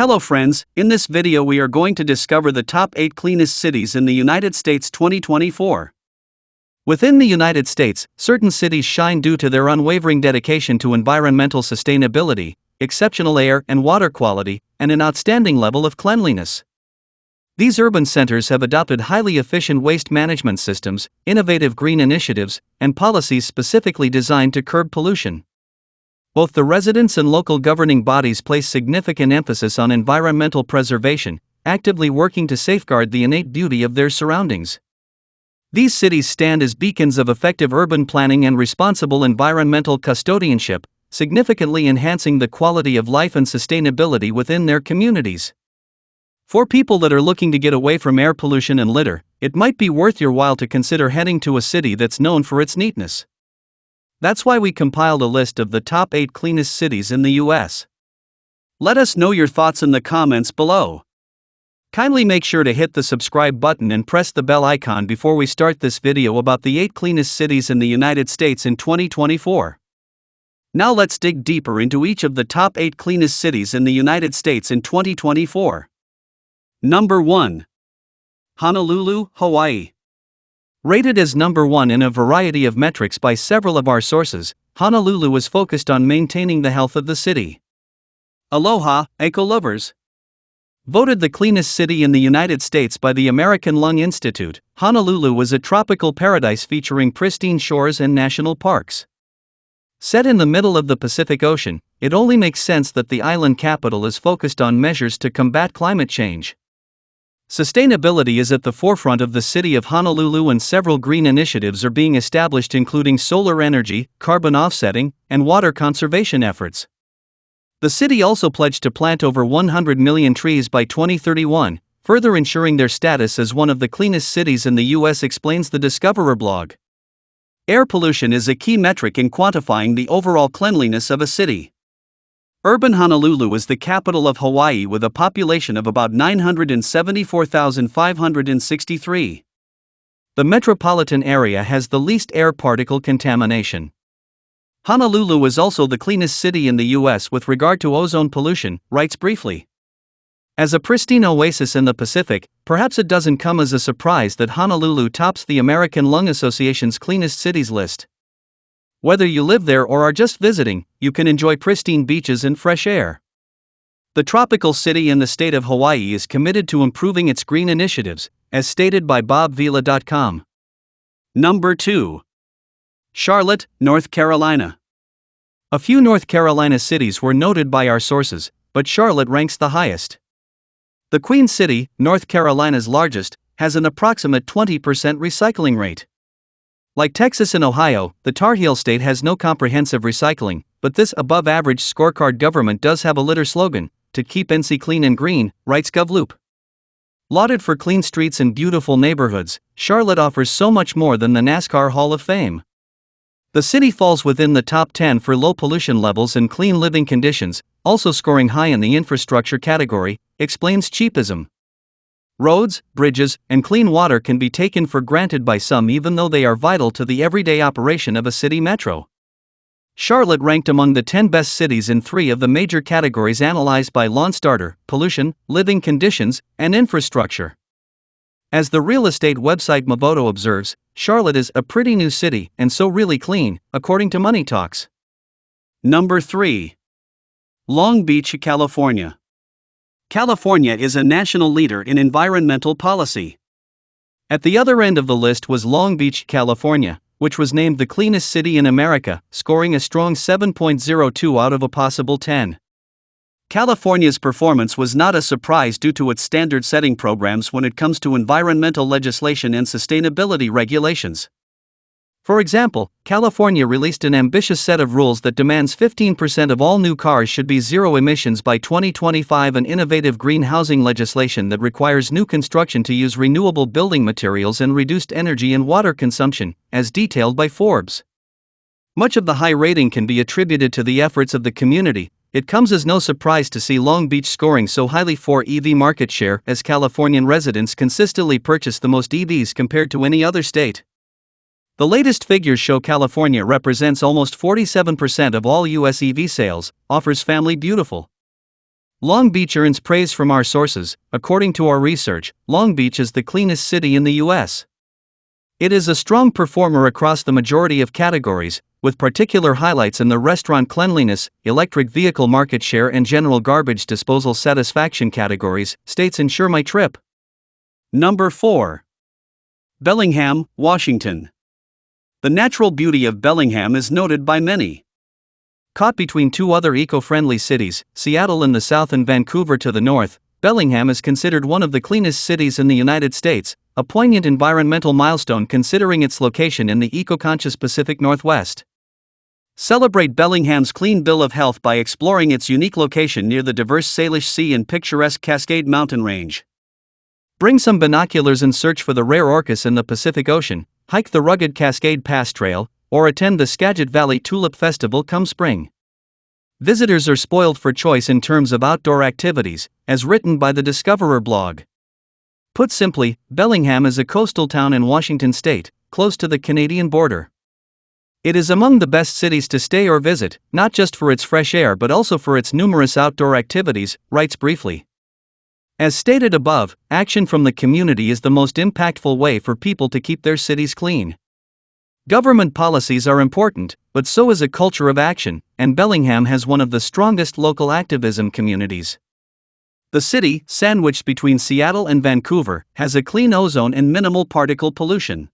Hello friends, in this video we are going to discover the top 8 cleanest cities in the United States 2024. Within the United States, certain cities shine due to their unwavering dedication to environmental sustainability, exceptional air and water quality, and an outstanding level of cleanliness. These urban centers have adopted highly efficient waste management systems, innovative green initiatives, and policies specifically designed to curb pollution. Both the residents and local governing bodies place significant emphasis on environmental preservation, actively working to safeguard the innate beauty of their surroundings. These cities stand as beacons of effective urban planning and responsible environmental custodianship, significantly enhancing the quality of life and sustainability within their communities. For people that are looking to get away from air pollution and litter, it might be worth your while to consider heading to a city that's known for its neatness. That's why we compiled a list of the top 8 cleanest cities in the US. Let us know your thoughts in the comments below. Kindly make sure to hit the subscribe button and press the bell icon before we start this video about the 8 cleanest cities in the United States in 2024. Now let's dig deeper into each of the top 8 cleanest cities in the United States in 2024. Number 1. Honolulu, Hawaii. Rated as number 1 in a variety of metrics by several of our sources, Honolulu is focused on maintaining the health of the city. Aloha, eco-lovers! Voted the cleanest city in the United States by the American Lung Institute, Honolulu is a tropical paradise featuring pristine shores and national parks. Set in the middle of the Pacific Ocean, it only makes sense that the island capital is focused on measures to combat climate change. Sustainability is at the forefront of the city of Honolulu, and several green initiatives are being established, including solar energy, carbon offsetting, and water conservation efforts. The city also pledged to plant over 100 million trees by 2031, further ensuring their status as one of the cleanest cities in the U.S., explains the Discoverer blog. Air pollution is a key metric in quantifying the overall cleanliness of a city. Urban Honolulu is the capital of Hawaii with a population of about 974,563. The metropolitan area has the least air particle contamination. Honolulu is also the cleanest city in the U.S. with regard to ozone pollution, writes briefly. As a pristine oasis in the Pacific, perhaps it doesn't come as a surprise that Honolulu tops the American Lung Association's cleanest cities list. Whether you live there or are just visiting, you can enjoy pristine beaches and fresh air. The tropical city in the state of Hawaii is committed to improving its green initiatives, as stated by bobvila.com. Number 2. Charlotte, North Carolina. A few North Carolina cities were noted by our sources, but Charlotte ranks the highest. The Queen City, North Carolina's largest, has an approximate 20% recycling rate. Like Texas and Ohio, the Tar Heel state has no comprehensive recycling, but this above-average scorecard government does have a litter slogan, to keep NC clean and green, writes GovLoop. Lauded for clean streets and beautiful neighborhoods, Charlotte offers so much more than the NASCAR Hall of Fame. The city falls within the top 10 for low pollution levels and clean living conditions, also scoring high in the infrastructure category, explains Cheapism. Roads, bridges, and clean water can be taken for granted by some, even though they are vital to the everyday operation of a city metro. Charlotte ranked among the 10 best cities in 3 of the major categories analyzed by LawnStarter: pollution, living conditions, and infrastructure. As the real estate website Movoto observes, Charlotte is a pretty new city, and so really clean, according to Money Talks. Number 3. Long Beach, California. California is a national leader in environmental policy. At the other end of the list was Long Beach, California, which was named the cleanest city in America, scoring a strong 7.02 out of a possible 10. California's performance was not a surprise due to its standard-setting programs when it comes to environmental legislation and sustainability regulations. For example, California released an ambitious set of rules that demands 15% of all new cars should be zero emissions by 2025, and innovative green housing legislation that requires new construction to use renewable building materials and reduced energy and water consumption, as detailed by Forbes. Much of the high rating can be attributed to the efforts of the community. It comes as no surprise to see Long Beach scoring so highly for EV market share, as Californian residents consistently purchase the most EVs compared to any other state. The latest figures show California represents almost 47% of all U.S. EV sales, offers family beautiful. Long Beach earns praise from our sources. According to our research, Long Beach is the cleanest city in the U.S. It is a strong performer across the majority of categories, with particular highlights in the restaurant cleanliness, electric vehicle market share, and general garbage disposal satisfaction categories, states Insure My Trip. Number 4. Bellingham, Washington. The natural beauty of Bellingham is noted by many. Caught between two other eco-friendly cities, Seattle in the south and Vancouver to the north, Bellingham is considered one of the cleanest cities in the United States, a poignant environmental milestone considering its location in the eco-conscious Pacific Northwest. Celebrate Bellingham's clean bill of health by exploring its unique location near the diverse Salish Sea and picturesque Cascade Mountain Range. Bring some binoculars and search for the rare orcas in the Pacific Ocean, hike the rugged Cascade Pass Trail, or attend the Skagit Valley Tulip Festival come spring. Visitors are spoiled for choice in terms of outdoor activities, as written by the Discoverer blog. Put simply, Bellingham is a coastal town in Washington state, close to the Canadian border. It is among the best cities to stay or visit, not just for its fresh air but also for its numerous outdoor activities, writes briefly. As stated above, action from the community is the most impactful way for people to keep their cities clean. Government policies are important, but so is a culture of action, and Bellingham has one of the strongest local activism communities. The city, sandwiched between Seattle and Vancouver, has a clean ozone and minimal particle pollution.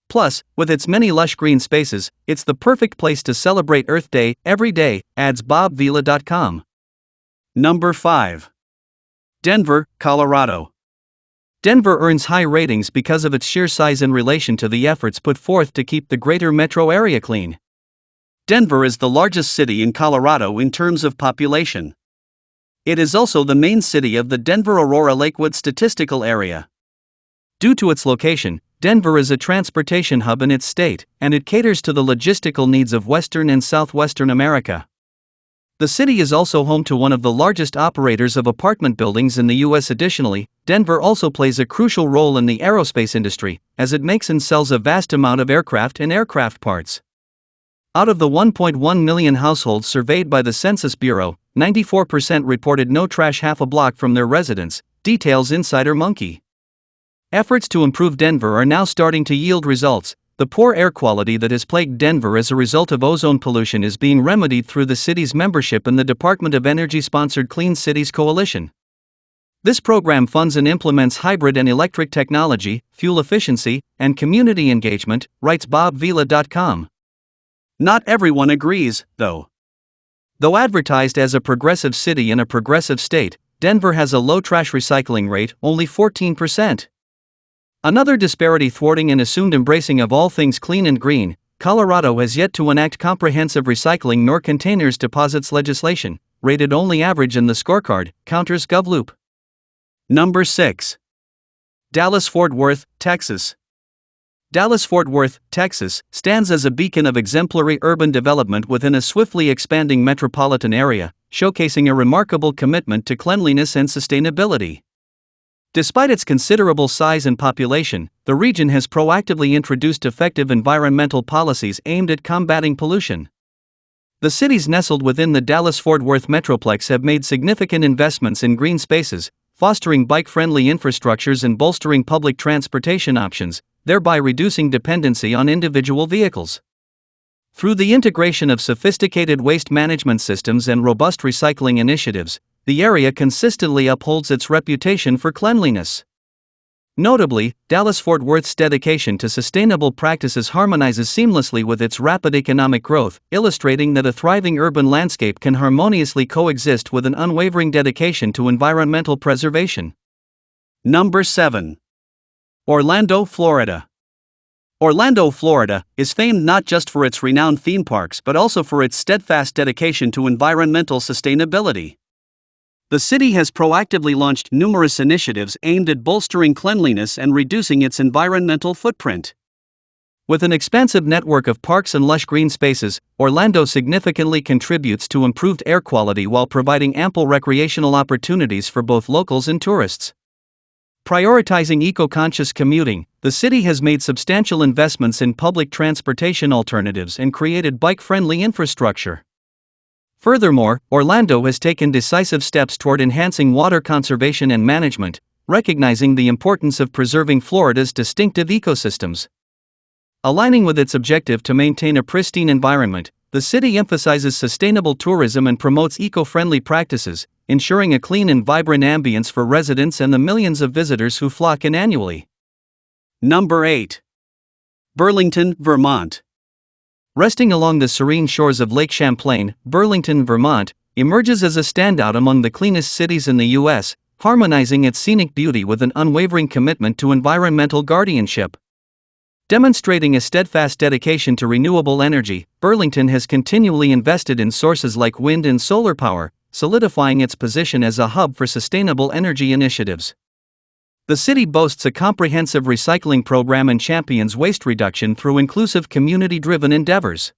Plus, with its many lush green spaces, it's the perfect place to celebrate Earth Day every day, adds BobVila.com. Number 5. Denver, Colorado. Denver earns high ratings because of its sheer size in relation to the efforts put forth to keep the greater metro area clean. Denver is the largest city in Colorado in terms of population. It is also the main city of the Denver-Aurora-Lakewood statistical area. Due to its location, Denver is a transportation hub in its state, and it caters to the logistical needs of Western and Southwestern America. The city is also home to one of the largest operators of apartment buildings in the U.S. Additionally, Denver also plays a crucial role in the aerospace industry, as it makes and sells a vast amount of aircraft and aircraft parts. Out of the 1.1 million households surveyed by the Census Bureau, 94% reported no trash half a block from their residence, details Insider Monkey. Efforts to improve Denver are now starting to yield results. The poor air quality that has plagued Denver as a result of ozone pollution is being remedied through the city's membership in the Department of Energy-sponsored Clean Cities Coalition. This program funds and implements hybrid and electric technology, fuel efficiency, and community engagement, writes BobVila.com. Not everyone agrees, though. Though advertised as a progressive city in a progressive state, Denver has a low trash recycling rate, only 14%. Another disparity thwarting an assumed embracing of all things clean and green, Colorado has yet to enact comprehensive recycling nor containers deposits legislation, rated only average in the scorecard, counters GovLoop. Number 6. Dallas-Fort Worth, Texas. Dallas-Fort Worth, Texas, stands as a beacon of exemplary urban development within a swiftly expanding metropolitan area, showcasing a remarkable commitment to cleanliness and sustainability. Despite its considerable size and population, the region has proactively introduced effective environmental policies aimed at combating pollution. The cities nestled within the Dallas-Fort Worth metroplex have made significant investments in green spaces, fostering bike-friendly infrastructures and bolstering public transportation options, thereby reducing dependency on individual vehicles. Through the integration of sophisticated waste management systems and robust recycling initiatives, the area consistently upholds its reputation for cleanliness. Notably, Dallas-Fort Worth's dedication to sustainable practices harmonizes seamlessly with its rapid economic growth, illustrating that a thriving urban landscape can harmoniously coexist with an unwavering dedication to environmental preservation. Number 7. Orlando, Florida. Orlando, Florida, is famed not just for its renowned theme parks but also for its steadfast dedication to environmental sustainability. The city has proactively launched numerous initiatives aimed at bolstering cleanliness and reducing its environmental footprint. With an expansive network of parks and lush green spaces, Orlando significantly contributes to improved air quality while providing ample recreational opportunities for both locals and tourists. Prioritizing eco-conscious commuting, the city has made substantial investments in public transportation alternatives and created bike-friendly infrastructure. Furthermore, Orlando has taken decisive steps toward enhancing water conservation and management, recognizing the importance of preserving Florida's distinctive ecosystems. Aligning with its objective to maintain a pristine environment, the city emphasizes sustainable tourism and promotes eco-friendly practices, ensuring a clean and vibrant ambience for residents and the millions of visitors who flock in annually. Number 8. Burlington, Vermont. Resting along the serene shores of Lake Champlain, Burlington, Vermont, emerges as a standout among the cleanest cities in the U.S., harmonizing its scenic beauty with an unwavering commitment to environmental guardianship. Demonstrating a steadfast dedication to renewable energy, Burlington has continually invested in sources like wind and solar power, solidifying its position as a hub for sustainable energy initiatives. The city boasts a comprehensive recycling program and champions waste reduction through inclusive community-driven endeavors.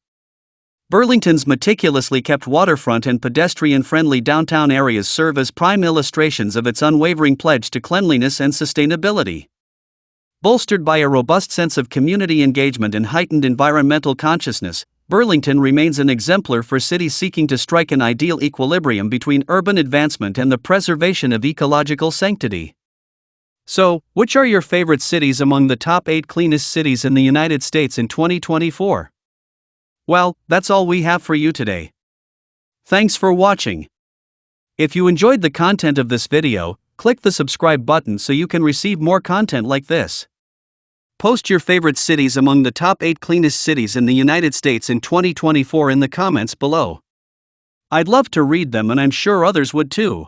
Burlington's meticulously kept waterfront and pedestrian-friendly downtown areas serve as prime illustrations of its unwavering pledge to cleanliness and sustainability. Bolstered by a robust sense of community engagement and heightened environmental consciousness, Burlington remains an exemplar for cities seeking to strike an ideal equilibrium between urban advancement and the preservation of ecological sanctity. So, which are your favorite cities among the top 8 cleanest cities in the United States in 2024? Well, that's all we have for you today. Thanks for watching. If you enjoyed the content of this video, click the subscribe button so you can receive more content like this. Post your favorite cities among the top 8 cleanest cities in the United States in 2024 in the comments below. I'd love to read them and I'm sure others would too.